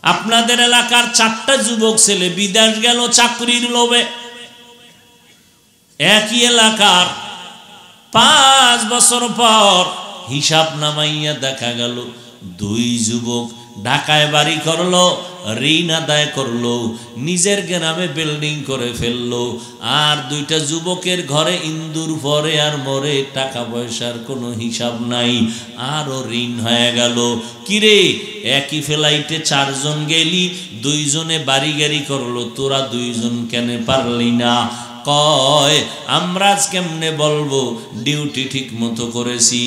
আপনাদের এলাকার 4টা যুবক ছেলে বিদেশ গেল চাকরির লোভে। একই এলাকার 5 বছর পর হিসাব নামাইয়া দেখা গেল 2 যুবক ঢাকায় বাড়ি করলো, ঋণ আদায় করলো, নিজের গ্রামে বিল্ডিং করে ফেললো, আর 2টা যুবকের ঘরে ইন্দুর পরে আর মরে, টাকা পয়সার কোনো হিসাব নাই, আরও ঋণ হয়ে গেল। কিরে, একই ফ্লাইটে 4 জন গেলি, 2 জনে বাড়ি গাড়ি করলো, তোরা 2 জন কেন পারলি না? কয় আমরা কেমনে বলবো ডিউটি ঠিক মতো করেছি,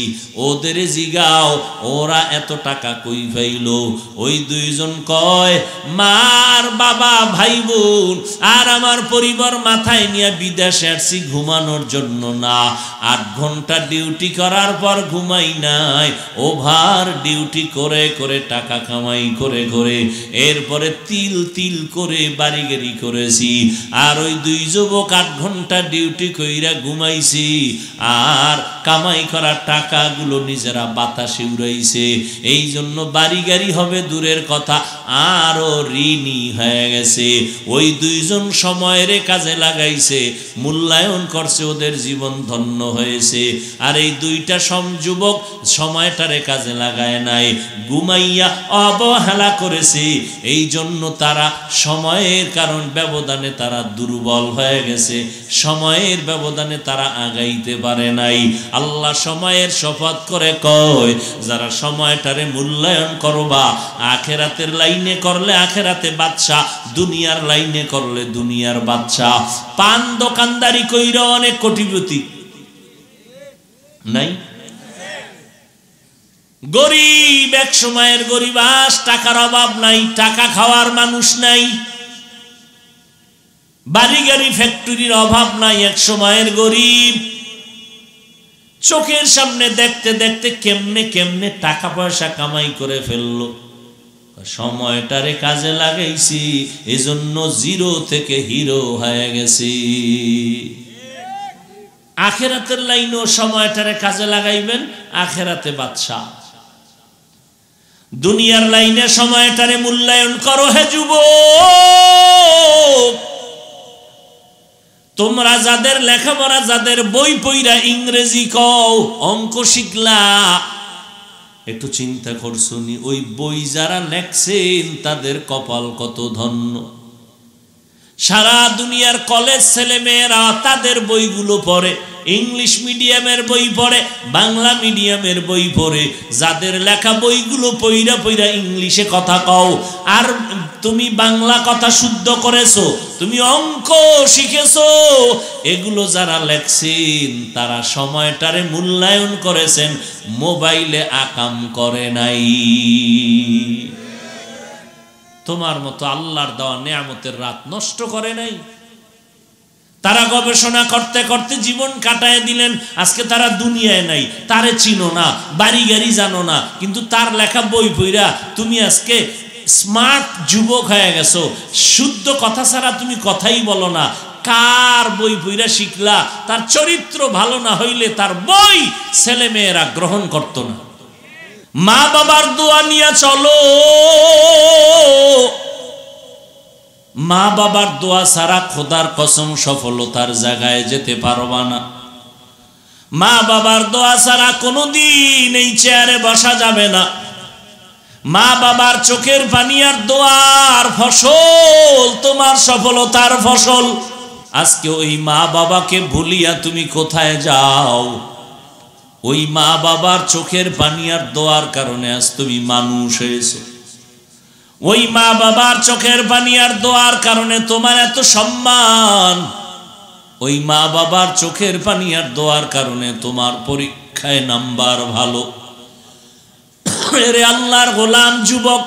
ওদের জিগাও ওরা এত টাকা কই পাইলো। ওই 2 জন কয় মার বাবা ভাই বোন আর আমার পরিবার মাথায় নিয়ে বিদেশে আসছি ঘুমানোর জন্য না, 8 ঘন্টা ডিউটি করার পর ঘুমাই নাই, ওভার ডিউটি করে করে টাকা কামাই করে করে এরপরে তিল তিল করে বাড়ি গাড়ি করেছি। আর ওই 2 যুবক 8 ঘন্টা ডিউটি কইরা ঘুমাইছি, আর কামাই করা টাকাগুলো নিজেরা বাতাসে উড়াইছে। এই জন্য বাড়ি গাড়ি হবে দূরের কথা, আরও ঋণী হয়ে গেছে। ওই 2 জন সময়ের কাজে লাগাইছে, মূল্যায়ন করছে, ওদের জীবন ধন্য হয়েছে। আর এই 2টা যুবক সময়টারে কাজে লাগায় নাই, ঘুমাইয়া অবহেলা করেছে। এই জন্য তারা সময়ের কারণ ব্যবধানে তারা দুর্বল হয়ে গেছে, সময়ের ব্যবধানে তারা আগাইতে পারে নাই। আল্লাহ সময়ের শপথ করে কয়, যারা সময়টারে মূল্যায়ন করবা, আখেরাতের লাইনে করলে আখেরাতে বাদশা, দুনিয়ার লাইনে করলে দুনিয়ার বাদশা। পান দোকানদারি কইরা অনেক কোটিপতি নাই, গরিব, এক সময়ের গরিব, আজ টাকার অভাব নাই, টাকা খাওয়ার মানুষ নাই, বাড়ি গাড়ি ফ্যাক্টরির অভাব নাই, এক সময়ের গরিব। চোখের সামনে দেখতে দেখতে কেমনে কেমনে টাকা পয়সা কামাই করে ফেললো, সময়টারে কাজে লাগাইছি, এজন্য 0 থেকে হিরো হয়ে গেছি। আখেরাতের লাইনও সময়টারে কাজে লাগাইবেন, আখেরাতে বাদশা। দুনিয়ার লাইনে সময়টারে মূল্যায়ন করো হে যুবক। তোমরা যাদের লেখাপড়া, যাদের বই পইরা ইংরেজি কও, অঙ্ক শিখলা, একটু চিন্তা করছো নি ওই বই যারা লেখছেন তাদের কপাল কত ধন্য। সারা দুনিয়ার কলেজ ছেলে মেয়েরা তাদের বইগুলো পড়ে, ইংলিশ মিডিয়ামের বই পড়ে, বাংলা মিডিয়ামের বই পড়ে, যাদের লেখা বইগুলো পইরা পইরা ইংলিশে কথা কও, আর তুমি বাংলা কথা শুদ্ধ করেছো, তুমি অঙ্ক শিখেছো, এগুলো যারা লেখছেন তারা সময়টারে মূল্যায়ন করেছেন, মোবাইলে আকাম করে নাই। তোমার মতো আল্লাহর দেওয়া নেয়ামতের রাত নষ্ট করে নাই। তারা গবেষণা করতে করতে জীবন কাটায় দিলেন, আজকে তারা দুনিয়ায় নাই, তারে চিনো না, বাড়ি গাড়ি জানো না, কিন্তু তার লেখা বই পইরা তুমি আজকে স্মার্ট যুবক হয়ে গেছো। শুদ্ধ কথা ছাড়া তুমি কথাই বলো না। কার বই পইরা শিখলা? তার চরিত্র ভালো না হইলে তার বই ছেলে মেয়েরা গ্রহণ করতো না। মা বাবার দোয়া নিয়ে চলো, মা বাবার দোয়া ছাড়া খোদার কসম সফলতার জায়গায় যেতে পারবা না। মা বাবার দোয়া ছাড়া কোনোদিন এই চেয়ারে বসা যাবে না। মা বাবার চোখের পানি আর দোয়ার ফসল তোমার সফলতার ফসল। আজকে ওই মা বাবাকে ভুলিয়া তুমি কোথায় যাও? ওই মা বাবার চোখের পানি আর দোয়ার কারণে আজ তুমি মানুষ হয়েছো। ওই মা বাবার চোখের পানি আর দোয়ার কারণে তোমার এত সম্মান। ওই মা বাবার চোখের পানি আর দোয়ার কারণে তোমার পরীক্ষায় নাম্বার ভালো। এরে আল্লাহর গোলাম যুবক,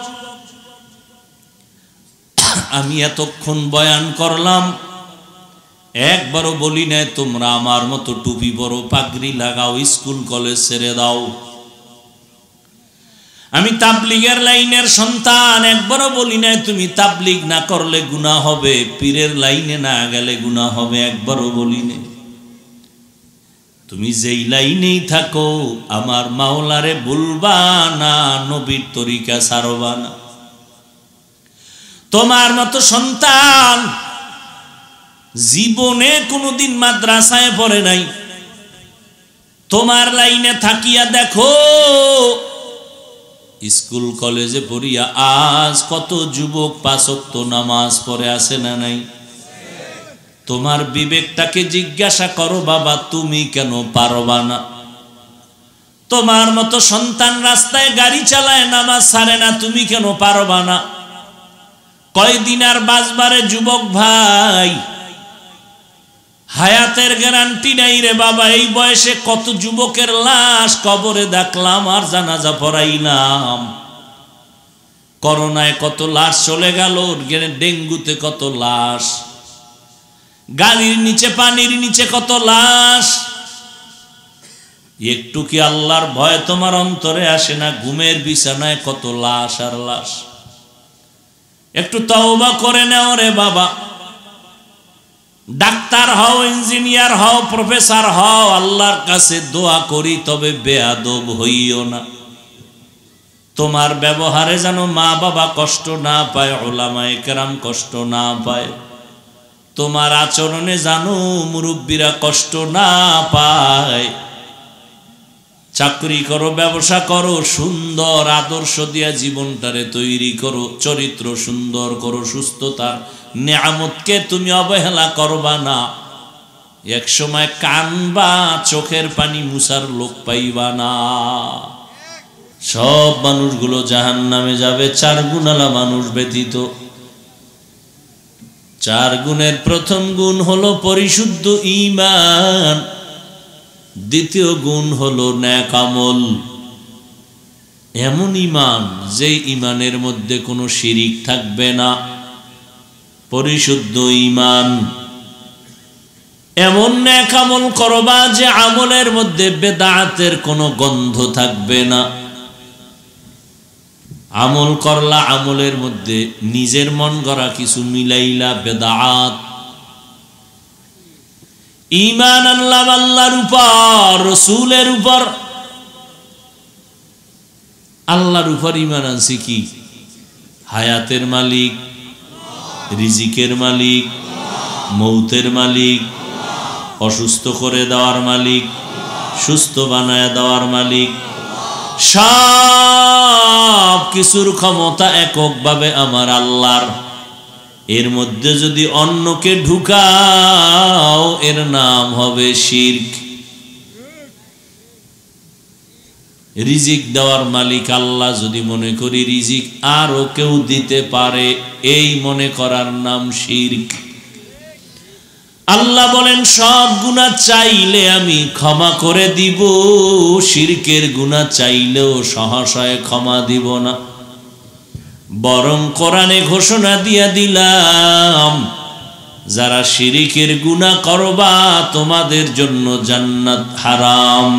আমি এতক্ষণ বয়ান করলাম, একবারও বলি না তোমরা আমার মতো টুপি পরো, পাগড়ি লাগাও, স্কুল কলেজ ছেড়ে দাও। আমি তাবলিগের লাইনের সন্তান, একবারও বলি না তুমি তাবলিগ না করলে গুনাহ হবে, পীরের লাইনে না গেলে গুনাহ হবে, একবারও বলি না। তুমি যেই লাইনেই থাকো আমার মাওলারে ভুলবা না, নবীর তরিকা ছাড়বা না। তোমার মতো সন্তান জীবনে কোনোদিন মাদ্রাসায় পড়ে নাই, তোমার লাইনে থাকিয়া দেখো স্কুল কলেজে পড়িয়া আজ কত যুবক পাঁচ ওয়াক্ত নামাজ পড়ে আছে না নাই? তোমার বিবেকটাকে জিজ্ঞাসা করো বাবা, তুমি কেন পারবা না? তোমার মতো সন্তান রাস্তায় গাড়ি চালায়, নামাজ ছাড়ে না, তুমি কেন পারবা না? কয়দিন আর বাঁচবারে যুবক ভাই, হায়াতের গ্যারান্টি নাই রে বাবা। এই বয়সে কত যুবকের লাশ কবরে দেখলাম আর জানাজা পড়াইলাম। করোনায় কত লাশ চলে গেল, ডেঙ্গুতে কত লাশ, গাড়ির নিচে পানির নিচে কত লাশ। একটু কি আল্লাহর ভয় তোমার অন্তরে আসে না? ঘুমের বিছানায় কত লাশ আর লাশ। একটু তওবা করে নাও রে বাবা। ডাক্তার হও, ইঞ্জিনিয়ার হও, প্রফেসর হও, আল্লাহর কাছে দোয়া করি তবে বেয়াদব হইও না। তোমার ব্যবহারে যেন মা বাবা কষ্ট না পায়, উলামায়ে কেরাম কষ্ট না পায়। তোমার আচরণে জানো মুরব্বীরা কষ্ট না পায়। চাকরি করো, ব্যবসা করো, সুন্দর আদর্শ দিয়া জীবনটারে তৈরি করো, চরিত্র সুন্দর করো, সুস্থতার নিয়ামতকে তুমি অবহেলা করবা না। এক সময় কানবা, চোখের পানি মুছার লোক পাইবা না। সব মানুষগুলো জাহান্নামে যাবে, 4 গুণালা মানুষ ব্যতীত। 4 গুণের প্রথম গুণ হলো পরিশুদ্ধ ঈমান, দ্বিতীয় গুণ হলো নেক আমল। এমন ঈমান যে ঈমানের মধ্যে কোনো শিরিক থাকবে না, পরিশুদ্ধ ঈমান। এমন নেক আমল করবা যে আমলের মধ্যে বেদাতের কোনো গন্ধ থাকবে না। আমল করলা, আমলের মধ্যে নিজের মন গড়া কিছু মিলাইলা, বেদাত। ঈমান আনলাম আল্লাহর উপর, রসুলের উপর। আল্লাহর উপর ঈমান আনছি কি? হায়াতের মালিক, রিজিকের মালিক, মৌতের মালিক, অসুস্থ করে দেওয়ার মালিক, সুস্থ বানায় দেওয়ার মালিক। সব কিছুর ক্ষমতা এককভাবে আমার আল্লাহর। এর মধ্যে যদি অন্যকে ঢুকাও, এর নাম হবে শিরক। রিজিক দেওয়ার মালিক আল্লাহ, যদি মনে করি রিজিক আরো কেউ দিতে পারে, এই মনে করার নাম শিরক। আল্লাহ বলেন সব গুনাহ চাইলে আমি ক্ষমা করে দিব, শিরকের গুনাহ চাইলেও সহসায় ক্ষমা দিব না। বরং কোরআনে ঘোষণা দিয়া দিলাম, যারা শিরকের গুনাহ করবা তোমাদের জন্য জান্নাত হারাম।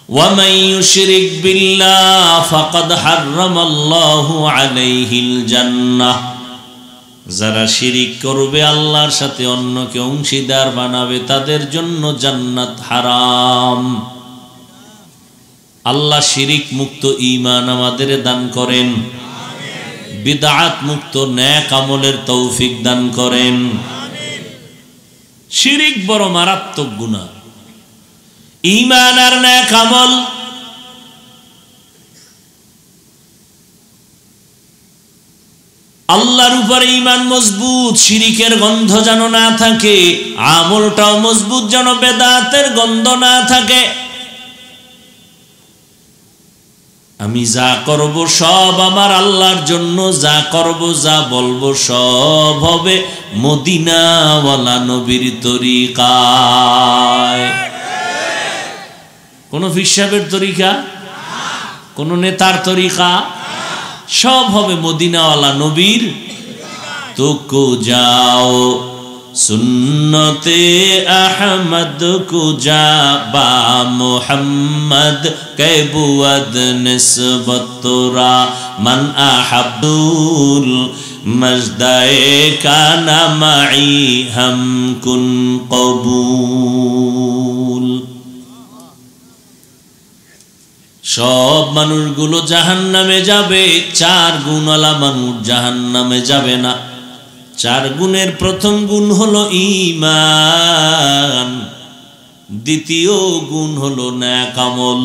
ওয়ামান ইউশরিক বিল্লাহ ফাকাদ হারামাল্লাহু আলাইহিল জান্নাহ। যারা শিরিক করবে, আল্লাহর সাথে অন্যকে অংশীদার বানাবে, তাদের জন্য জান্নাত হারাম। আল্লাহ শিরিক মুক্ত ঈমান আমাদের দান করেন, বিদআত মুক্ত নেক আমলের তৌফিক দান করেন। শিরিক বড় মারাত্মক গুনাহ। ঈমান আর নেক আমল আল্লাহর উপরে ঈমান মজবুত, শিরিকের গন্ধ যেন না থাকে। আমলটাও মজবুত, যেন বেদাতের গন্ধ না থাকে। আমি যা করব সব আমার আল্লাহর জন্য, যা করব যা বলবো সব হবে মদিনাওয়ালা নবীর তরিকায়। কোন পীর সাহেবের তরিকা, কোন নেতার তরিকা, সব হবে মদিনাওয়ালা নবীর। তো কো যাও সুন্নতে আহমদ কো যা বা মুহাম্মদ কে বুয়াদ নিসবত তোরা মান আহাবুল মজদায়ে কানা মাই হাম কুন কবুল। সব মানুষগুলো জাহান্নামে যাবে, 4 গুণওয়ালা মানুষ জাহান্নামে যাবে না। 4 গুণের প্রথম গুণ হলো ঈমান, দ্বিতীয় গুণ হলো নেক আমল।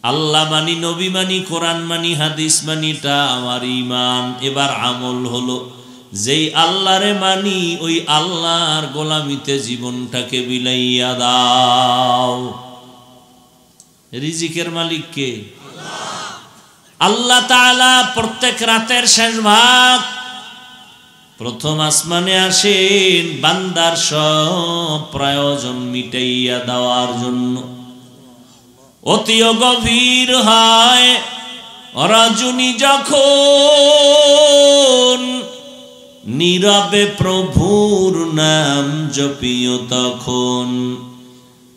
আল্লাহ মানি, নবী মানি, কোরআন মানি, হাদিস মানি, এটা আমার ঈমান। এবার আমল হলো যেই আল্লাহরে মানি ওই আল্লাহর গোলামিতে জীবনটাকে বিলাইয়া দাও। রিজিকের মালিক কে? আল্লাহ তাআলা। প্রত্যেক রাতের শেষ ভাগ প্রথম আসমানে আসেন বান্দার সব প্রয়োজন মিটাইয়া দেওয়ার জন্য। অতিও গভীর হয় রজনী যখন, নীরবে প্রভুর নাম জপিও তখন।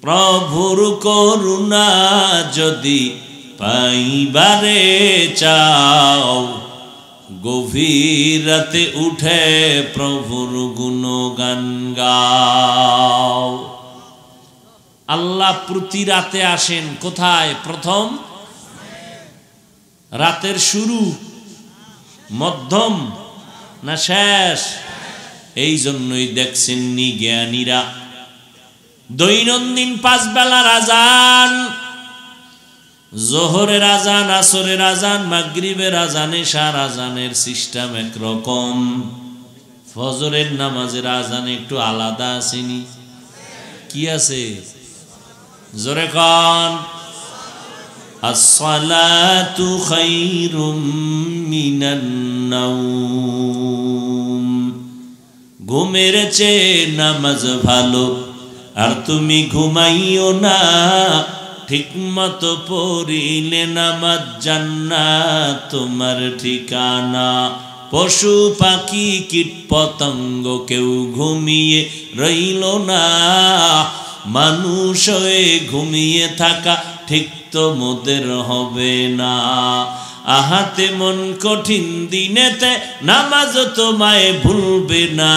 প্রভুর করুণা যদি পাইবারে চাও, গভীর রাতে উঠে প্রভুর গুণগান গাও। আল্লাহ প্রতি রাতে আসেন কোথায়? প্রথম রাতের শুরু, মধ্যম না শেষ? এই জন্যই দেখছেন নি জ্ঞানীরা দৈনন্দিন 5 বেলার আজান, জোহরের আজান, আসরের আজান, মাগরিবের আজান, এশার আজানের সিস্টেম একরকম, ফজরের নামাজের আজান একটু আলাদা আসেনি? কি আছে? জোরে কান। আসসালাতু খায়রুম মিনান নাওম, ঘুমের চেয়ে নামাজ ভালো। আর তুমি ঘুমাইও না, ঠিক মতো পড়িলে নামাজ জান্নাত তোমার ঠিকানা। পশু পাখি কীট পতঙ্গ কেউ ঘুমিয়ে রইল না, মানুষ হয়ে ঘুমিয়ে থাকা ঠিক তো মোদের হবে না। আহাতে মন কঠিন দিনেতে নামাজ তোমায় ভুলবে না,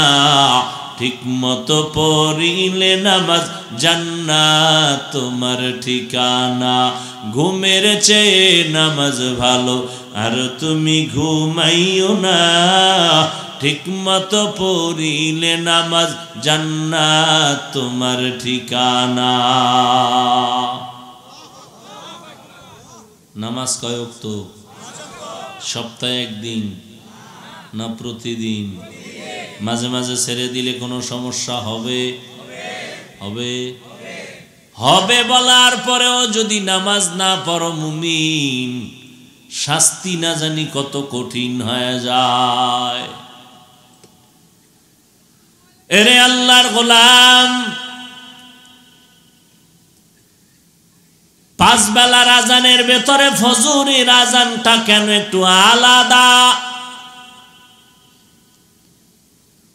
ঠিক মতো পড়িলে নামাজ জান্নাত তোমার ঠিকানা। ঘুমের চেয়ে নামাজ ভালো, আর তুমি ঘুমাইও না, ঠিক মতো পড়িলে নামাজ জান্নাত তোমার ঠিকানা। নামাজ কয় ওয়াক্ত? সপ্তাহে একদিন না প্রতিদিন? মাঝে মাঝে ছেড়ে দিলে কোনো সমস্যা হবে? হবে হবে বলার পরেও যদি নামাজ না পড়ো মুমিন, শাস্তি না জানি কত কঠিন হয়ে যায়। এরে আল্লাহর গোলাম, 5 বেলার আজানের ভেতরে ফজরের আজানটা কেন একটু আলাদা?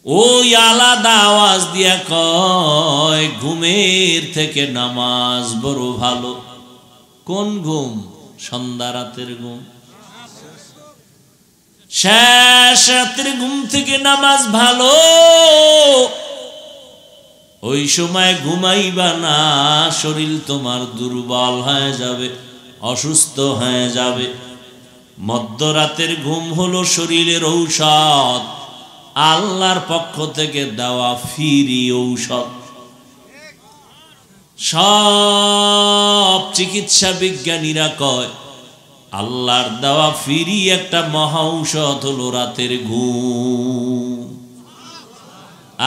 ওই আলাদা আওয়াজ দিয়া কয় ঘুমের থেকে নামাজ বড় ভালো। কোন ঘুম? সন্ধ্যা রাতের ঘুম। শেষ রাতের ঘুম থেকে নামাজ ভালো। ওই সময় ঘুমাইবা না, শরীর তোমার দুর্বল হয়ে যাবে, অসুস্থ হয়ে যাবে। মধ্যরাতের ঘুম হলো শরীরের ঔষধ, আল্লাহর পক্ষ থেকে দেওয়া ফ্রি ঔষধ। সব চিকিৎসা বিজ্ঞানীরা কয় আল্লাহর দেওয়া ফ্রি একটা মহা ঔষধ হলো রাতের ঘুম।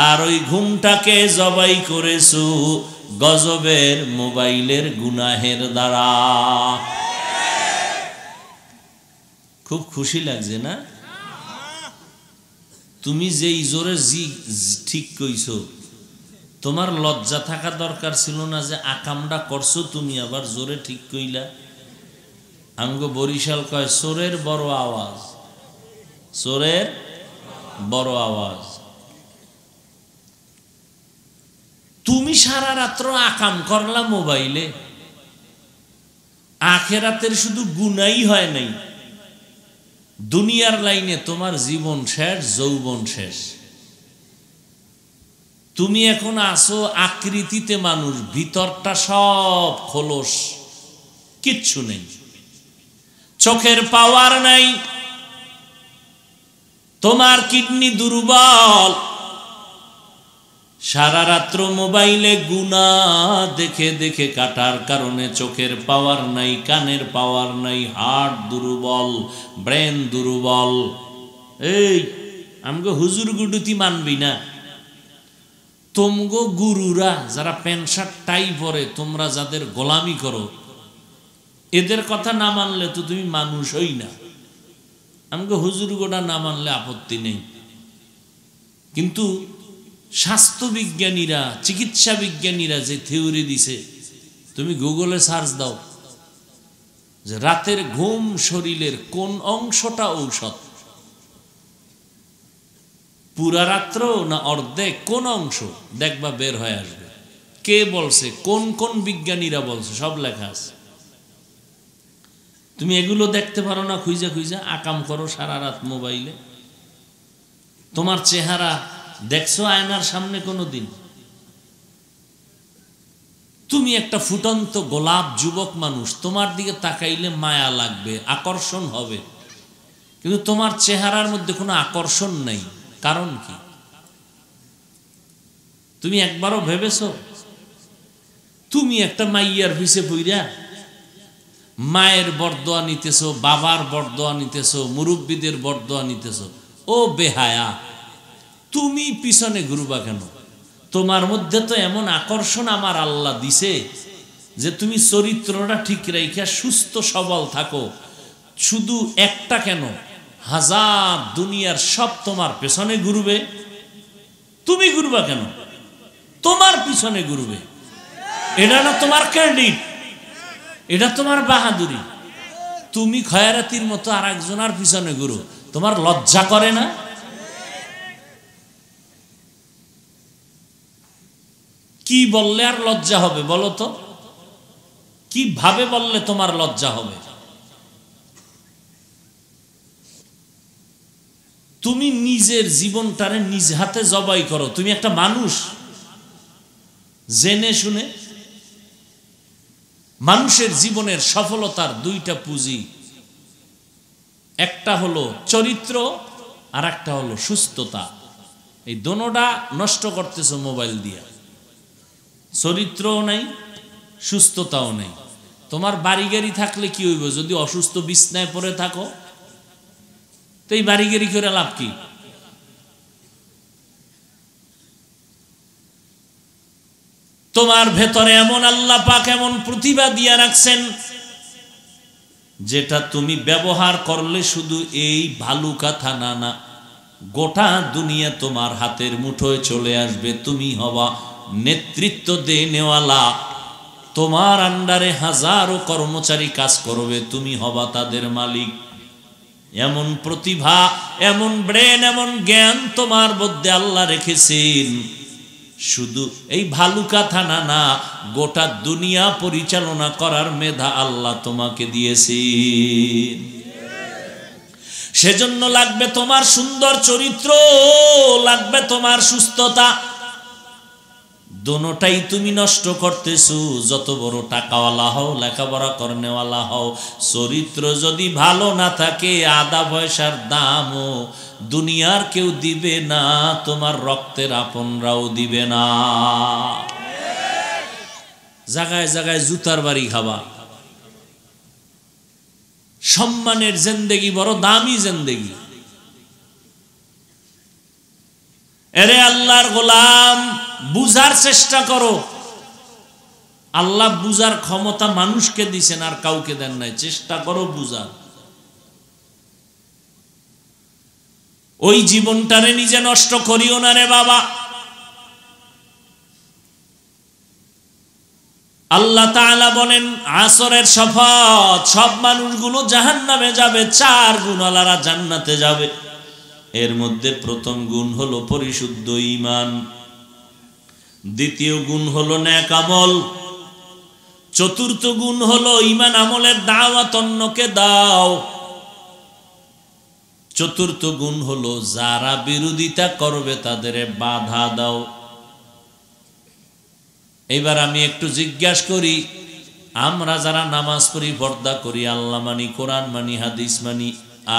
আর ওই ঘুমটাকে জবাই করেছো গজবের মোবাইলের গুনাহের দ্বারা। খুব খুশি লাগছে না? তুমি যেই জোরে ঠিক কইছো, তোমার লজ্জা থাকা দরকার ছিল না যে আকামটা করছো তুমি আবার জোরে ঠিক কইলা। আঙ্গ বরিশাল কয় চোরের বড় আওয়াজ, চোরের বড় আওয়াজ। তুমি সারা রাত্র আকাম করলা মোবাইলে, আখেরাতের শুধু গুনাই হয় নাই, দুনিয়ার লাইনে তোমার জীবন শেষ, যৌবন শেষ। তুমি এখন আসো আকৃতিতে মানুষ, ভিতরটা সব খোলস। কিচ্ছু নেই, চোখের পাওয়ার নাই, তোমার কিডনি দুর্বল, সারা রাত্র মোবাইলে গুনাহ দেখে দেখে কাটার কারণে চোখের পাওয়ার নাই, কানের পাওয়ার নাই, হার্ট দুর্বল, ব্রেন দুর্বল। এই আমগো হুজুর গুডুতি মানবি না, তোমগো গুরুরা যারা প্যান্ট শার্ট টাই পরে, তোমরা যাদের গোলামি করো, এদের কথা না মানলে তো তুমি মানুষ হই না। আমগো হুজুর গোটা না মানলে আপত্তি নেই, কিন্তু স্বাস্থ্য বিজ্ঞানীরা, চিকিৎসা বিজ্ঞানীরা যে থিওরি দিছে, তুমি গুগলে সার্চ দাও যে রাতের ঘুম শরীরের কোন অংশটা ঔষধ, পুরা রাত্র না অর্ধেক, কোন অংশ, দেখবা বের হয়ে আসবে। কে বলছে, কোন কোন বিজ্ঞানীরা বলছে, সব লেখা আছে। তুমি এগুলো দেখতে পারো না, খুঁজা খুঁজা আকাম করো সারা রাত মোবাইলে। তোমার চেহারা দেখছো আয়নার সামনে কোনো দিন? তুমি একটা ফুটন্ত গোলাপ যুবক মানুষ, তোমার দিকে তাকাইলে মায়া লাগবে, আকর্ষণ হবে, কিন্তু তোমার চেহারার মধ্যে কোনো আকর্ষণ নাই। কারণ কি? তুমি একবারও ভেবেছো তুমি একটা মাইয়ার পিছে পইরা মায়ের বরদোয়া নিতেছো, বাবার বরদোয়া নিতেছো, মুরব্বীদের বরদোয়া নিতেছো? ও বেহায়া, তুমি পিছনে ঘুরবা কেন? তোমার মধ্যে তো এমন আকর্ষণ আমার আল্লাহ দিছে যে তুমি চরিত্রটা ঠিক রাইখা সুস্থ সবল থাকো। শুধু একটা কেন, হাজার দুনিয়ার সব তোমার পেছনে ঘুরবে, তুমি ঘুরবা কেন? তোমার পিছনে ঘুরবে। এটা না তোমার ক্রেডিট, এটা তোমার বাহাদুরি। তুমি খয়রাতির মতো আর একজনের পিছনে ঘুরো, তোমার লজ্জা করে না? কি বললে আর লজ্জা হবে বলো তো? কিভাবে বললে তোমার লজ্জা হবে? তুমি নিজের জীবনটারে নিজ হাতে জবাই করো। তুমি একটা মানুষ, জেনে শুনে। মানুষের জীবনের সফলতার দুইটা পুঁজি, একটা হলো চরিত্র আর একটা হলো সুস্থতা। এই দোনোটা নষ্ট করতেছো মোবাইল দিয়া। চরিত্রও নাই, সুস্থতাও নেই। তোমার বাড়ি গাড়ি থাকলে কি হইব যদি অসুস্থ বিছনায় পড়ে থাকো? তো এই বাড়ি গাড়ি করে লাভ কি? তোমার ভেতরে এমন আল্লাহ পাক এমন প্রতিভা দিয়া রাখছেন যেটা তুমি ব্যবহার করলে শুধু এই ভালুকা থানা না, গোটা দুনিয়া তোমার হাতের মুঠোয় চলে আসবে। তুমি হবা নেতৃত্ব দেনেওয়ালা, তোমার আন্ডারে হাজারো কর্মচারী কাজ করবে, তুমি হবা তাদের মালিক। এমন প্রতিভা, এমন ব্রেন, এমন জ্ঞান তোমার মধ্যে আল্লাহ রেখেছেন। শুধু এই ভালুকা থানা না, গোটা দুনিয়া পরিচালনা করার মেধা আল্লাহ তোমাকে দিয়েছেন। সেজন্য লাগবে তোমার সুন্দর চরিত্র, লাগবে তোমার সুস্থতা। দোনোটাই তুমি নষ্ট করতেছো। যত বড় টাকাওয়ালা হও, লেখাপড়া করনেওয়ালা হও, চরিত্র যদি ভালো না থাকে, আধা পয়সার দামও দুনিয়ার কেউ দিবে না, তোমার রক্তের আপনরাও দিবে না। জায়গায় জায়গায় জুতার বাড়ি খাবা। সম্মানের জিন্দেগি বড় দামি জিন্দেগি। এরে আল্লাহর গোলাম, বুঝার চেষ্টা করো। আল্লাহ বুঝার ক্ষমতা মানুষকে দিছেন, আর কাউকে দেন নাই। চেষ্টা করো বুঝার। ওই জীবনটারে নিজে নষ্ট করিও না রে বাবা। আল্লাহ তাআলা বলেন, আসরের শপথ, সব মানুষগুলো জাহান্নামে যাবে, 4 গুণওয়ালারা জান্নাতে যাবে। এর মধ্যে প্রথম গুণ হলো পরিশুদ্ধ ঈমান, দ্বিতীয় গুণ হলো নেক আমল, চতুর্থ গুণ হলো ঈমান আমলের দাওয়াত অন্যকে দাও, চতুর্থ গুণ হলো যারা বিরোধিতা করবে তাদের বাধা দাও। এবার আমি একটু জিজ্ঞাসা করি, আমরা যারা নামাজ পড়ি, পর্দা করি, আল্লাহ মানি, কোরআন মানি, হাদিস মানি,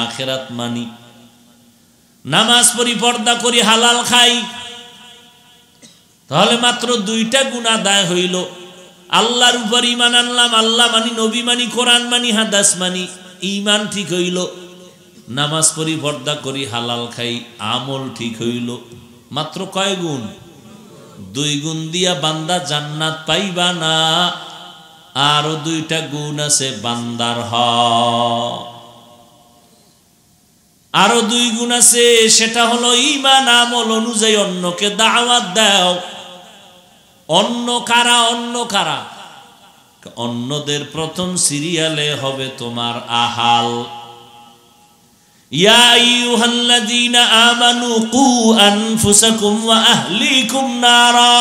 আখিরাত মানি, নামাজ পড়ি, পর্দা করি, হালাল খাই, তাহলে মাত্র 2টা গুনাহ আদায় হইল। আল্লাহর উপর ঈমান আনলাম, আল্লাহ মানি, নবী মানি, কোরআন মানি, হাদিস মানি, ঈমান ঠিক হইল। নামাজ পড়ি, পর্দা করি, হালাল খাই, আমল ঠিক হইল। মাত্র কয় গুণ? 2 গুণ দিয়া বান্দা জান্নাত পাইবা না, আরো 2টা গুণ আছে বান্দার হক। আরো 2 গুণ আছে, সেটা হলো ঈমান আমল অনুযায়ী অন্যকে দাওয়াত দাও। অন্য কারা? অন্য কারা? অন্যদের প্রথম সিরিয়ালে হবে তোমার আহাল। ইয়া আইয়ুহাল্লাযীনা আমানু কু আনফুসাকুম ওয়া আহলিকুম নারা,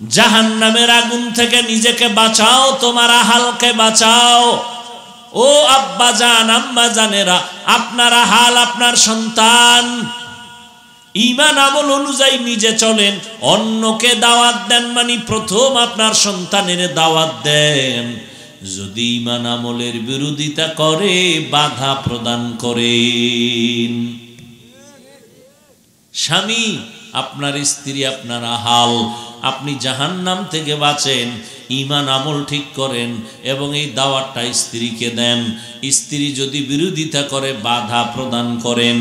জাহান্নামের আগুন থেকে নিজেকে বাঁচাও, তোমার আহালকে বাঁচাও। ও আব্বা জান, আম্মা জানেরা, আপনার আহাল, আপনার সন্তান ঈমান আমল অনুযায়ী নিজে চলেন, অন্যকে দাওয়াত দেন, মানে প্রথম আপনার সন্তানের দাওয়াত দেন। যদি ঈমান আমলের বিরোধিতা করে, বাধা প্রদান করেন। স্বামী, আপনার স্ত্রী, আপনার আহাল, আপনি জাহান্নাম থেকে বাঁচেন, ঈমান আমল ঠিক করেন এবং এই দাওয়াতটা স্ত্রীকে দেন। স্ত্রী যদি বিরোধিতা করে, বাধা প্রদান করেন।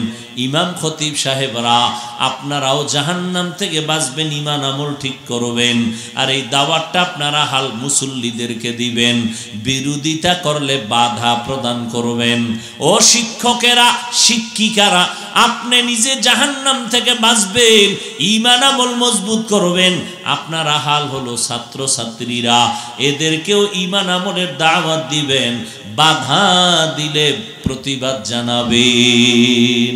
ইমাম খতিব সাহেবরা, আপনারাও জাহান্নাম থেকে বাঁচবেন, ঈমান আমল ঠিক করবেন, আর এই দাওয়াতটা আপনারা হাল মুসল্লিদেরকে দিবেন। বিরোধিতা করলে বাধা প্রদান করবেন। ও শিক্ষকেরা, শিক্ষিকারা, আপনি নিজে জাহান্নাম থেকে বাঁচবেন, ঈমান আমল মজবুত করবেন। আপনার হাল হলো ছাত্র ছাত্রীরা, এদেরকেও ঈমান আমলের দাওয়াত দিবেন। বাধা দিলে প্রতিবাদ জানাবেন।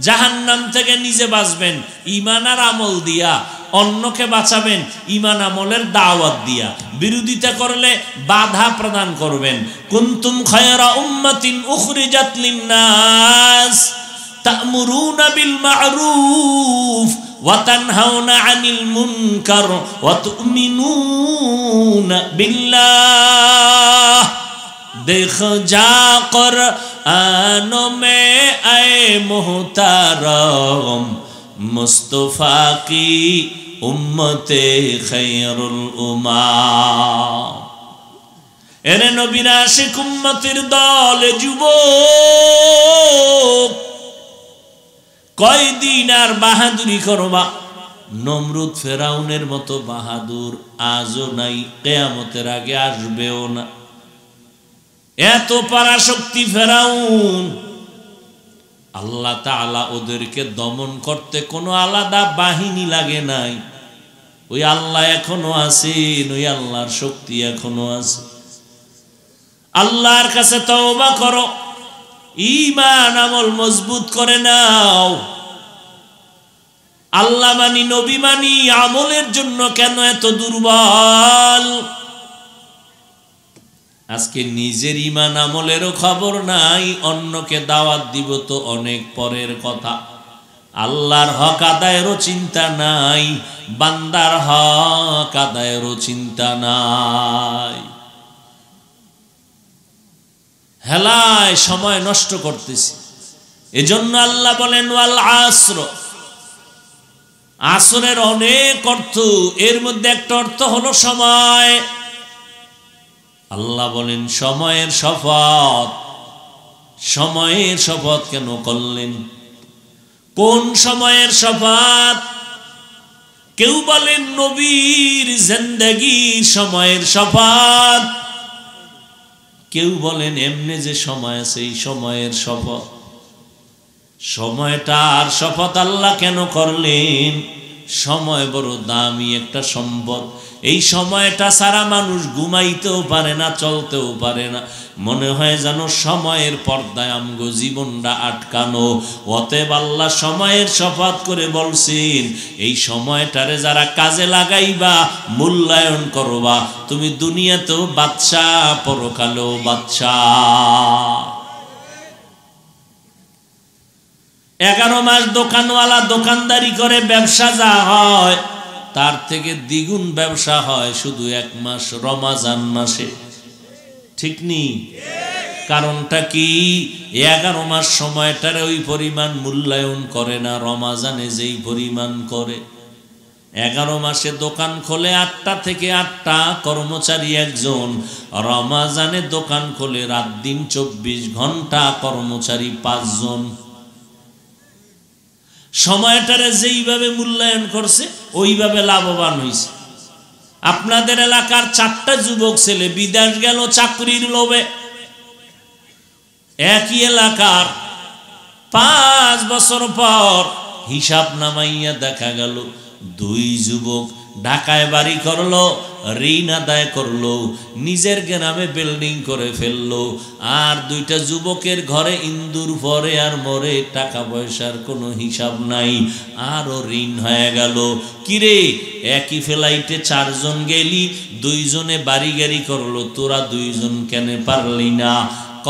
জাহান্নাম থেকে নিজে বাঁচবেন ঈমান আর আমল দিয়া, অন্যকে বাঁচাবেন ঈমান আমলের দাওয়াত দিয়া। বিরোধিতা করলে বাধা প্রদান করবেন। কুনতুম খায়রা উম্মাতিন উখরিজাত লিন-নাস তা'মুরুনা বিল মা'রুফ ওয়া তানহাউনা আনিল মুনকার ওয়া তু'মিনুনা বিল্লাহ। দেখো যা কুরআন মে আয়ে মুহতারম মুস্তফা কি উম্মতে খায়রুল উম্মা। এরে নবীর আশিক উম্মতের দল, যুবক, কয়দিন আর বাহাদুরি করবা? নমরুদ ফেরাউনের মতো বাহাদুর আজও নাই, কিয়ামতের আগে আসবেও না। এত পরাশক্তি ফেরাউন। আল্লাহ তাআলা ওদেরকে দমন করতে কোনো আলাদা বাহিনী লাগে নাই। ওই আল্লাহ এখনো আছেন, ওই আল্লাহর শক্তি এখনো আছে। আল্লাহর কাছে তওবা করো, ঈমান আমল মজবুত করে নাও। আল্লাহ মানি, নবী মানি, আমলের জন্য কেন এত দুর্বল? আজকে নিজের ঈমান আমলেরও খবর নাই, অন্যকে দাওয়াত দিব তো অনেক পরের কথা। আল্লাহর হক আদায়েরও চিন্তা নাই, বান্দার হক আদায়েরও চিন্তা নাই। হেলায় সময় নষ্ট করতেছি। এজন্য আল্লাহ বলেন ওয়াল আসর। আসরের অনেক অর্থ, এর মধ্যে একটা অর্থ হলো সময়। আল্লাহ বলেন সময়ের শপথ। সময়ের শপথ কেন করলেন? কোন সময়ের শপথ? কেউ বলেন নবীর জিন্দেগীর সময়ের শপথ, কেউ বলেন এমনি যে সময় আছে এই সময়ের শপথ। সময়টার শপথ আল্লাহ কেন করলেন? সময় বড় দামি একটা সম্পদ। এই সময়টা সারা মানুষ ঘুমাইতেও পারে না, চলতেও পারে না। মনে হয় যেন সময়ের পর্দায় আমগো জীবনটা আটকানো। অতএব আল্লাহ সময়ের শপথ করে বলছেন, এই সময়টারে যারা কাজে লাগাইবা, মূল্যায়ন করবা, তুমি দুনিয়াতেও বাদশা, পরকালেও বাদশা। 11 মাস দোকানওয়ালা দোকানদারি করে, ব্যবসা যা হয় তার থেকে দ্বিগুণ ব্যবসা হয় শুধু এক মাস রমাজান মাসে। ঠিক নেই? কারণটা কি? 11 মাস সময়টারে ওই পরিমাণ মূল্যায়ন করে না, রমাজানে যেই পরিমাণ করে। 11 মাসে দোকান খোলে 8টা থেকে 8টা, কর্মচারী একজন। রমাজানে দোকান খোলে রাত দিন 24 ঘন্টা, কর্মচারী 5 জন। সময়টারে যেইভাবে মূল্যায়ন করছে ওইভাবে লাভবান হয়েছে। আপনাদের এলাকার 4টা যুবক ছেলে বিদেশ গেল চাকরির লোভে। একই এলাকার 5 বছর পর হিসাব নামাইয়া দেখা গেল 2 যুবক ঢাকায় বাড়ি করলো, ঋণ আদায় করলো, নিজের গ্রামে বিল্ডিং করে ফেললো। আর 2টা যুবকের ঘরে ইন্দুর পরে আর মরে, টাকা পয়সার কোনো হিসাব নাই, আরও ঋণ হয়ে গেল। কিরে, একই ফ্লাইটে 4 জন গেলি, 2 জনে বাড়ি গাড়ি করলো, তোরা 2 জন কেন পারলি না?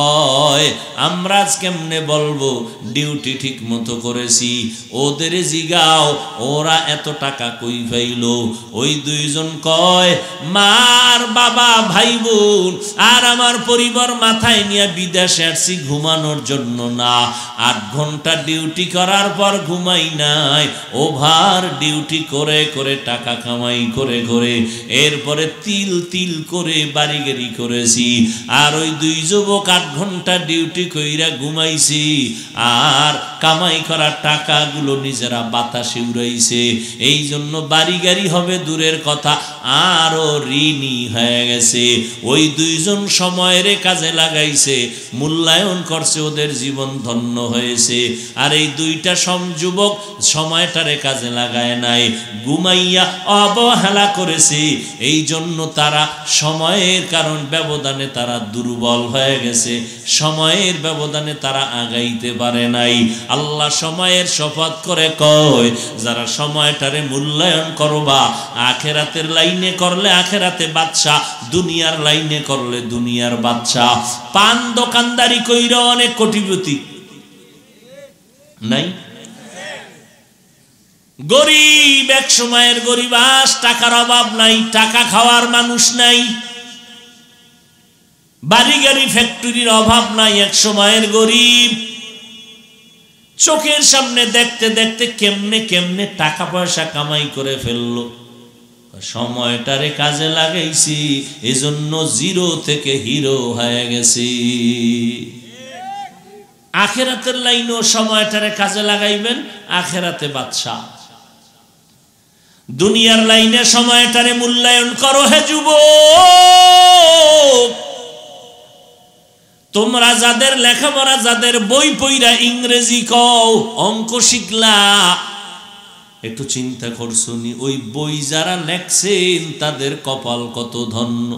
কয় আমরা কেমনে বলবো ডিউটি ঠিক মতো করেছি, ওদের জিগাও ওরা এত টাকা কই পাইলো। ওই 2 জন কয় মার বাবা ভাই বোন আর আমার পরিবার মাথায় নিয়ে বিদেশে আসছি ঘুমানোর জন্য না। 8 ঘন্টা ডিউটি করার পর ঘুমাই নাই, ওভার ডিউটি করে করে টাকা কামাই করে করে এরপরে তিল তিল করে বাড়ি গাড়ি করেছি। আর ওই 2 যুবক 8 ঘন্টা ডিউটি কইরা ঘুমাইছি, আর কামাই করা টাকাগুলো নিজেরা বাতাসে উড়াইছে। এই জন্য বাড়ি গাড়ি হবে দূরের কথা, আরো ঋণী হয়ে গেছে। ওই 2 জন সময়ের কাজে লাগাইছে, মূল্যায়ন করছে, ওদের জীবন ধন্য হয়েছে। আর এই 2টা যুবক সময়টারে কাজে লাগায় নাই, ঘুমাইয়া অবহেলা করেছে। এই জন্য তারা সময়ের কারণ ব্যবধানে তারা দুর্বল হয়ে গেছে, সময়ের ব্যবধানে তারা আগাইতে পারে নাই। আল্লাহ সময়ের শপথ করে কয়, যারা সময়টারে মূল্যায়ন করবা, আখেরাতের লাইনে করলে আখেরাতে বাদশা, দুনিয়ার লাইনে করলে দুনিয়ার বাদশা। পান দোকানদারি কইরা অনেক কোটিপতি নাই? গরিব, এক সময়ের গরিব, আজ টাকার অভাব নাই, টাকা খাওয়ার মানুষ নাই, বাড়ি গাড়ি ফ্যাক্টরির অভাব নাই, এক সময়ের গরিব। চোখের সামনে দেখতে দেখতে কেমনে কেমনে টাকা পয়সা কামাই করে ফেললো। সময়টারে কাজে লাগাইছি, এজন্য 0 থেকে হিরো হয়ে গেছি। আখেরাতের লাইনও সময়টারে কাজে লাগাইবেন, আখেরাতে বাদশা। দুনিয়ার লাইনে সময়টারে মূল্যায়ন করো হে যুবক। তোমরা যাদের লেখাপড়া, যাদের বই পইরা ইংরেজি কও, অঙ্ক শিখলা, একটু চিন্তা করছো নি ওই বই যারা লেখছেন তাদের কপাল কত ধন্য।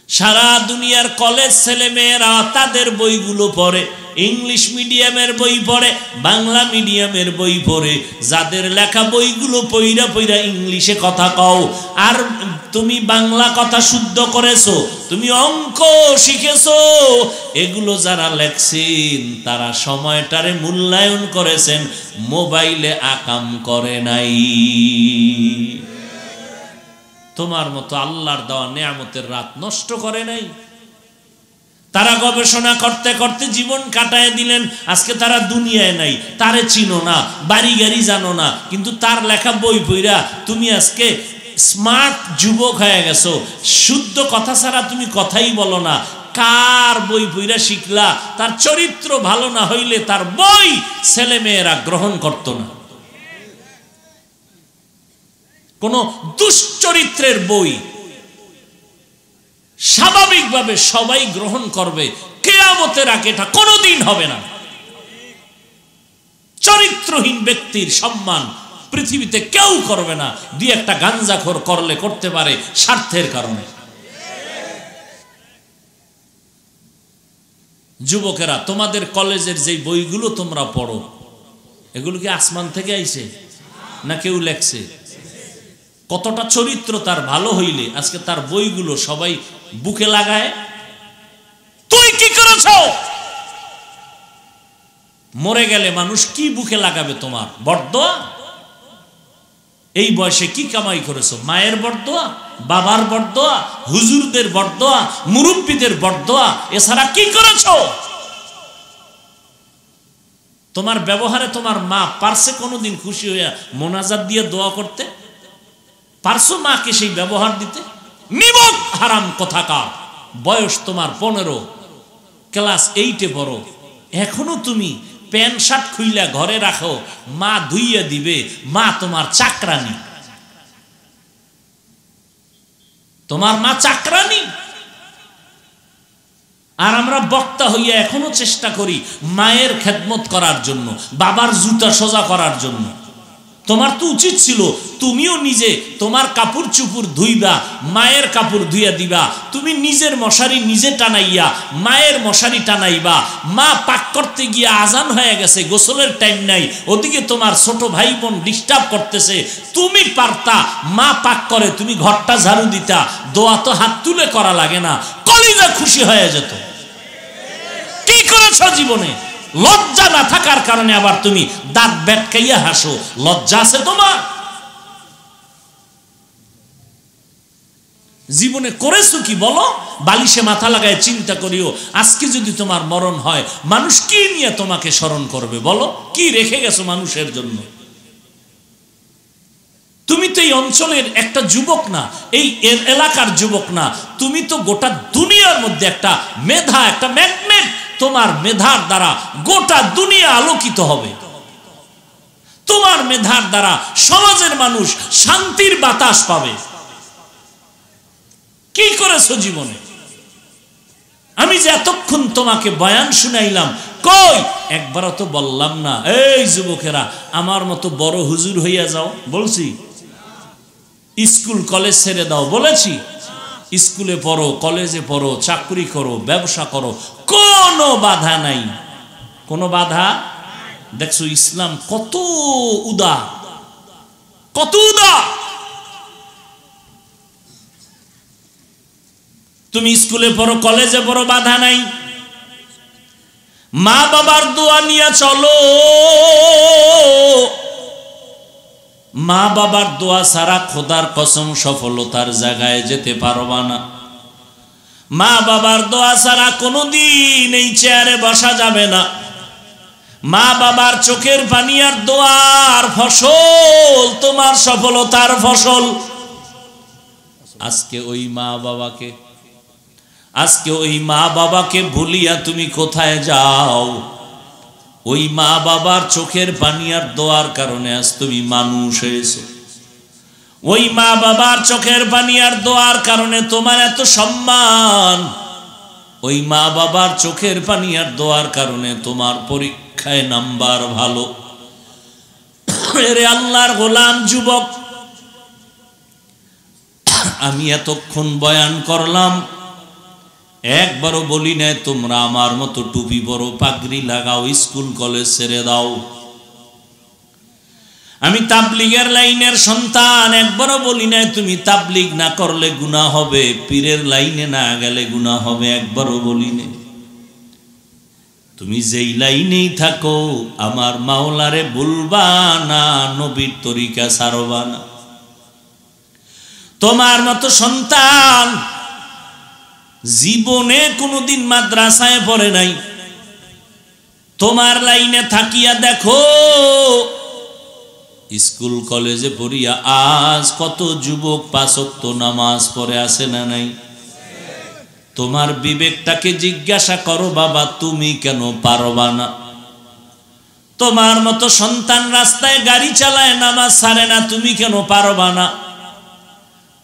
সারা দুনিয়ার কলেজ ছেলে মেয়েরা তাদের বইগুলো পড়ে, ইংলিশ মিডিয়ামের বই পড়ে, বাংলা মিডিয়ামের বই পড়ে। যাদের লেখা বইগুলো পইরা পইরা ইংলিশে কথা কও, আর তুমি বাংলা কথা শুদ্ধ করেছো, তুমি অঙ্ক শিখেছো, এগুলো যারা লেখছেন তারা সময়টারে মূল্যায়ন করেছেন, মোবাইলে আকাম করে নাই। তোমার মতো আল্লাহর দেওয়া নেয়ামতের রাত নষ্ট করে নাই। তারা গবেষণা করতে করতে জীবন কাটায় দিলেন, আজকে তারা দুনিয়ায় নাই, তারে চিনো না, বাড়ি গাড়ি জানো না, কিন্তু তার লেখা বই পইরা তুমি আজকে স্মার্ট যুবক হয়ে গেছো। শুদ্ধ কথা ছাড়া তুমি কথাই বলো না। কার বই পইরা শিখলা? তার চরিত্র ভালো না হইলে তার বই ছেলে মেয়েরা গ্রহণ করতো না। কোন দুশ্চরিত্রের বই স্বাভাবিকভাবে সবাই গ্রহণ করবে, কিয়ামতের আগে এটা কোনোদিন হবে না। চরিত্রহীন ব্যক্তির সম্মান পৃথিবীতে কেউ করবে না। 2-1টা গাঞ্জাখোর করলে করতে পারে স্বার্থের কারণে। যুবকেরা, তোমাদের কলেজের যে বইগুলো তোমরা পড়ো, এগুলো কি আসমান থেকে আইছে না কেউ লেখছে? কতটা চরিত্র তার ভালো হইলে আজকে তার বইগুলো সবাই বুকে লাগায়। তুই কি করেছ? মরে গেলে মানুষ কি বুকে লাগাবে? তোমার বরদোয়া? এই বয়সে কি কামাই করেছো? মায়ের বরদোয়া, বাবার বরদোয়া, হুজুরদের বরদোয়া, মুরব্বীদের বরদোয়া, এছাড়া কি করেছো? তোমার ব্যবহারে তোমার মা পারছে কোনোদিন খুশি হইয়া মোনাজাত দিয়ে দোয়া করতে? পারছো মাকে সেই ব্যবহার দিতে? নিমক হারাম কোথাকার। বয়স তোমার 15, ক্লাস 8-এ পড়ো, এখনো তুমি প্যান্ট শার্ট খুইলা ঘরে রাখো, মা ধুইয়া দিবে, মা তোমার চাকরানি, তোমার মা চাকরানি। আর আমরা বক্তা হইয়া এখনো চেষ্টা করি মায়ের খেদমত করার জন্য, বাবার জুতা সোজা করার জন্য। তোমার তো উচিত ছিল তুমিও নিজে তোমার কাপড় চুপুর ধুইবা, মায়ের কাপড় ধুইয়া দিবা। তুমি নিজের মশারি নিজে টানাইয়া মায়ের মশারি টানাইবা। মা পাক করতে গিয়ে আজান হয়ে গেছে, গোসলের টাইম নাই, ওদিকে তোমার ছোট ভাই বোন ডিস্টার্ব করতেছে, তুমি পারতা মা পাক করে তুমি ঘরটা ঝাড়ু দিতা, দোয়া তো হাত তুলে করা লাগে না, কলিজা খুশি হয়ে যেত। কি করেছ জীবনে? লজ্জা না থাকার কারণে আবার তুমি দাঁত বেটকাইয়া হাসো। লজ্জা আছে তোমার? জীবনে করেছো কি বলো? বালিশে মাথা লাগায় চিন্তা করিও, আজকে যদি তোমার মরণ হয় মানুষ কি নিয়ে তোমাকে স্মরণ করবে বলো? কি রেখে গেছো মানুষের জন্য? তুমি তো এই অঞ্চলের একটা যুবক না, এই এলাকার যুবক না, তুমি তো গোটা দুনিয়ার মধ্যে একটা মেধা, একটা ম্যাগনেট। তোমার মেধার দ্বারা গোটা দুনিয়া আলোকিত হবে, তোমার মেধার দ্বারা সমাজের মানুষ শান্তির বাতাস পাবে। কি করেছো জীবনে? আমি যে এতক্ষণ তোমাকে বয়ান শুনাইলাম, কই একবারও তো বললাম না এই যুবকেরা আমার মতো বড় হুজুর হইয়া যাও? বলছি? স্কুল কলেজ ছেড়ে দাও বলেছি? স্কুলে পড়ো, কলেজে পড়ো, চাকরি করো, ব্যবসা করো, কোনো বাধা নাই, কোনো বাধা। দেখছো ইসলাম কত উদার, কত উদার। তুমি স্কুলে পড়ো, কলেজে পড়ো, বাধা নাই। মা বাবার দোয়া নিয়ে চলো। মা বাবার দোয়া ছাড়া খোদার কসম সফলতার জায়গায় যেতে পারবা না। মা বাবার দোয়া ছাড়া কোনোদিন এই চেয়ারে বসা যাবে না। মা বাবার চোখের পানি আর দোয়ার ফসল তোমার সফলতার ফসল। আজকে ওই মা বাবাকে ভুলিয়া তুমি কোথায় যাও? ওই মা বাবার চোখের পানি আর দোয়ার কারণে আজ তুমি মানুষ হয়েছো। ওই মা বাবার চোখের পানি আর দোয়ার কারণে তোমার এত সম্মান। ওই মা বাবার চোখের পানি আর দোয়ার কারণে তোমার পরীক্ষায় নাম্বার ভালো। এরে আল্লাহর গোলাম যুবক, আমি এতক্ষণ বয়ান করলাম, একবারও বলি নাই তোমরা আমার মতো টুপি পরো, পাগড়ি লাগাও, স্কুল কলেজ ছেড়ে দাও। আমি তাবলিগের লাইনের সন্তান, একবারও বলি নাই তুমি তাবলিগ না করলে গুনাহ হবে, পীরের লাইনে না গেলে গুনাহ হবে, একবারও বলি নাই। তুমি যেই লাইনেই থাকো আমার মাওলারে ভুলবা না, নবীর তরিকা ছাড়বা না। তোমার মতো সন্তান জীবনে কোনোদিন মাদ্রাসায় পড়ে নাই, তোমার লাইনে থাকিয়া দেখো স্কুল কলেজে পড়িয়া আজ কত যুবক 5 ওয়াক্ত নামাজ পড়ে আছে না নাই? তোমার বিবেকটাকে জিজ্ঞাসা করো বাবা, তুমি কেন পারবা না? তোমার মতো সন্তান রাস্তায় গাড়ি চালায়, নামাজ ছাড়ে না, তুমি কেন পারবা না?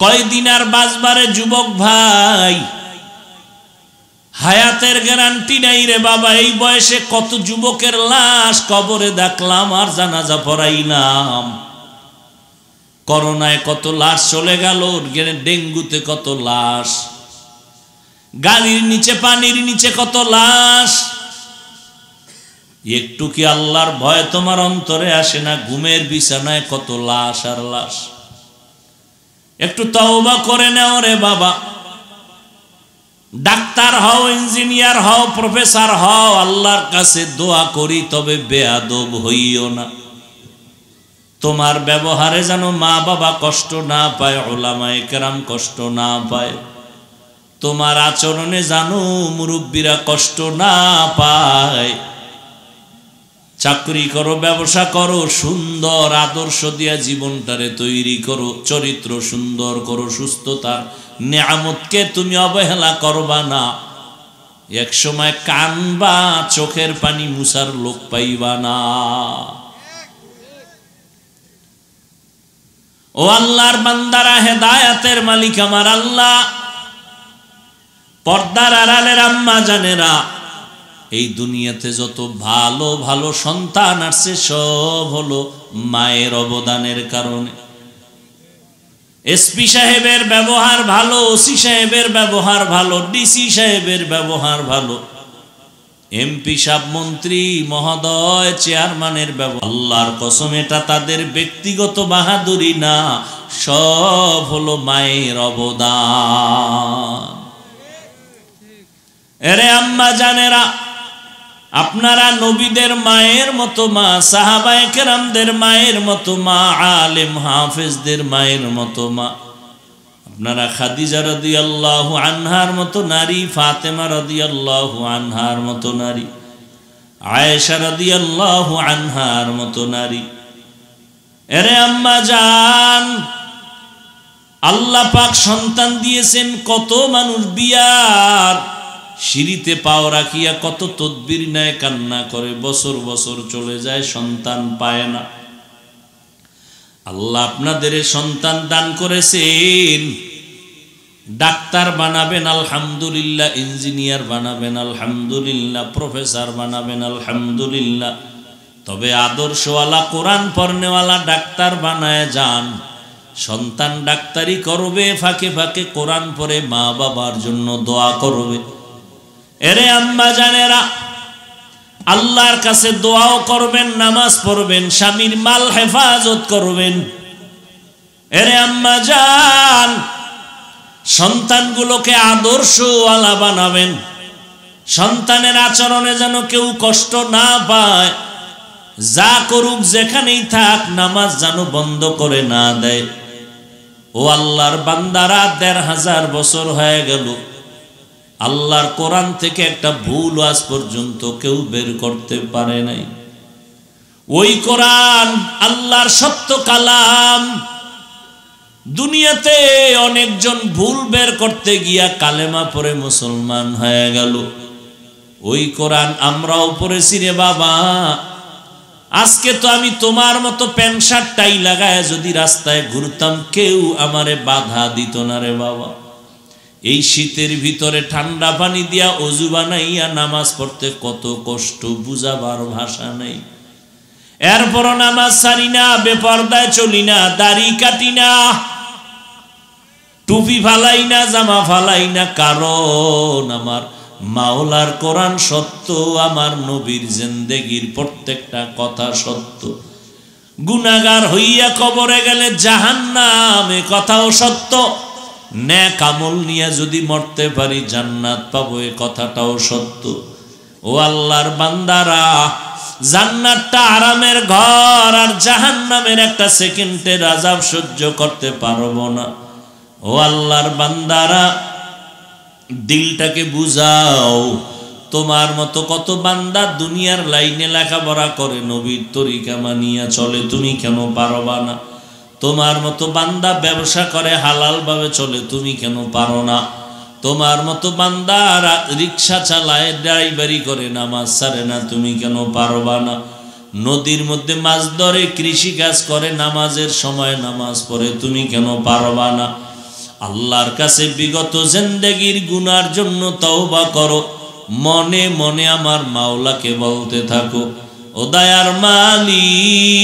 কয়দিন আর বাঁচবারে যুবক ভাই, হায়াতের গ্যারান্টি নাই রে বাবা। এই বয়সে কত যুবকের লাশ কবরে দেখলাম আর জানাজা পড়াইলাম। করোনায় কত লাশ চলে গেল, ডেঙ্গুতে কত লাশ, গাড়ির নিচে পানির নিচে কত লাশ। একটু কি আল্লাহর ভয় তোমার অন্তরে আসে না? ঘুমের বিছানায় কত লাশ আর লাশ। একটু তওবা করে নাও রে বাবা। ডাক্তার হও, ইঞ্জিনিয়ার হও, প্রফেসর হও, আল্লাহর কাছে দোয়া করি তবে বেয়াদব হইও না। তোমার ব্যবহারে যেন মা বাবা কষ্ট না পায়, উলামায়ে কেরাম কষ্ট না পায়। তোমার আচরণে জানো মুরব্বীরা কষ্ট না পায়। চাকরি করো, ব্যবসা করো, সুন্দর আদর্শ দিয়া জীবনটারে তৈরি করো, চরিত্র সুন্দর করো, সুস্থতার নিয়ামতকে তুমি অবহেলা করবা না। এক সময় কানবা, চোখের পানি মুছার লোক পাইবা না। ও আল্লাহর বান্দারা, হেদায়েতের মালিক আমার আল্লাহ, পর্দার আড়ালের আম্মা জানেরা, এই দুনিয়াতে যত ভালো ভালো সন্তান আসছে সব হলো মায়ের অবদানের কারণে। এসপি সাহেবের ব্যবহার ভালো, ওসি সাহেবের ব্যবহার ভালো, ডিসি সাহেবের ব্যবহার ভালো, এমপি সাহেব, মন্ত্রী মহোদয়, চেয়ারম্যানের ব্যবহার, আল্লাহর কসম এটা তাদের ব্যক্তিগত বাহাদুরি না, সব হলো মায়ের অবদান। এরে আম্মা জানেরা, আপনারা নবীদের মায়ের মতো মা, সাহাবায়ে কেরামদের মায়ের মতো মা, আলেম হাফেজদের মায়ের মতো মা, আপনারা খাদিজা রাদিয়াল্লাহু আনহার মতো নারী, ফাতেমা রাদিয়াল্লাহু আনহার মতো নারী, আয়েশা রাদিয়াল্লাহু আনহার মতো নারী। এরে আম্মা জান, আল্লাহ পাক সন্তান দিয়েছেন, কত মানুষ বিয়ার সিঁড়িতে পাও রাখিয়া কত তদবির নেয়, কান্না করে, বছর বছর চলে যায়, সন্তান পায় না। আল্লাহ আপনাদের সন্তান দান করেছেন, ডাক্তার বানাবেন আলহামদুলিল্লাহ, ইঞ্জিনিয়ার বানাবেন আলহামদুলিল্লাহ, প্রফেসর বানাবেন আলহামদুলিল্লাহ, তবে আদর্শওয়ালা কোরআন পড়নেওয়ালা ডাক্তার বানায় যান। সন্তান ডাক্তারি করবে, ফাঁকে ফাঁকে কোরআন পড়ে মা বাবার জন্য দোয়া করবে। এরে আম্মা জানেরা, আল্লাহর কাছে দোয়াও করবেন, নামাজ পড়বেন, স্বামীর মাল হেফাজত করবেন। এরে আম্মা জান, সন্তানগুলোকে আদর্শওয়ালা বানাবেন, সন্তানের আচরণে যেন কেউ কষ্ট না পায়, যা করুক যেখানেই থাক নামাজ যেন বন্ধ করে না দেয়। ও আল্লাহর বান্দারা, ১৫০০ বছর হয়ে গেল, আল্লাহর কোরআন থেকে একটা ভুল আজ পর্যন্ত কেউ বের করতে পারে নাই। ওই কোরআন আল্লাহর সত্য কালাম, দুনিয়াতে অনেকজন ভুল বের করতে গিয়া কালেমা পড়ে মুসলমান হয়ে গেল। ওই কোরআন আমরাও পড়েছি রে বাবা। আজকে তো আমি তোমার মতো প্যান্ট শার্ট টাই লাগায় যদি রাস্তায় ঘুরতাম, কেউ আমারে বাধা দিত না রে বাবা। এই শীতের ভিতরে ঠান্ডা পানি দিয়া অজু বানাইয়া নামাজ পড়তে কত কষ্ট, বুঝাবার ভাষা নেই। এরপরও নামাজ ছাড়ি না, বেপরদায় চলি না, দাড়ি কাটি না, টুপি ফালাই না, জামা ফালাই না, কারণ আমার মাওলার কোরআন সত্য, আমার নবীর জিন্দেগির প্রত্যেকটা কথা সত্য। গুনাহগার হইয়া কবরে গেলে জাহান্নাম, এ কথাও সত্য। নেক আমল নিয়ে যদি মরতে পারি জান্নাত পাবো, এ কথাটাও সত্য। ও আল্লাহর বান্দারা, জান্নাতটা আরামের ঘর, আর জাহান্নামের একটা সেকেন্ডের আযাব সহ্য করতে পারবো না। ও আল্লাহর বান্দারা, দিলটাকে বুঝাও। তোমার মতো কত বান্দা দুনিয়ার লাইনে লেখাপড়া করে, নবীর তরিকা মানিয়া চলে, তুমি কেন পারবা না? তোমার মতো বান্দা ব্যবসা করে, হালাল ভাবে চলে, তুমি কেন পারো না? তোমার মতো বান্দা রিক্সা চালায়, ড্রাইভারি করে, নামাজ ছাড়ে না, তুমি কেন পারবা না? নদীর মধ্যে মাছ ধরে, কৃষি কাজ করে, নামাজের সময় নামাজ পড়ে, তুমি কেন পারবা না? আল্লাহর কাছে বিগত জিন্দেগির গুনার জন্য তওবা করো, মনে মনে আমার মাওলাকে বলতে থাকো, ও দয়ার মালিক,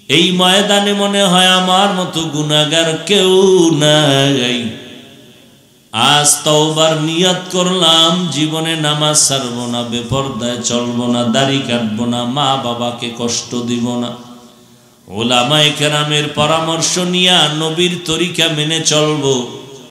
এই ময়দানে মনে হয় আমার মতো গুনাহগার কেউ নাই। আজ তওবার নিয়ত করলাম, জীবনে নামাজ ছাড়বো না, বেপরদায় চলবো না, দাড়ি কাটবো না, মা বাবাকে কষ্ট দিব না, ওলামায়ে কেরামের পরামর্শ নিয়া নবীর তরিকা মেনে চলবো।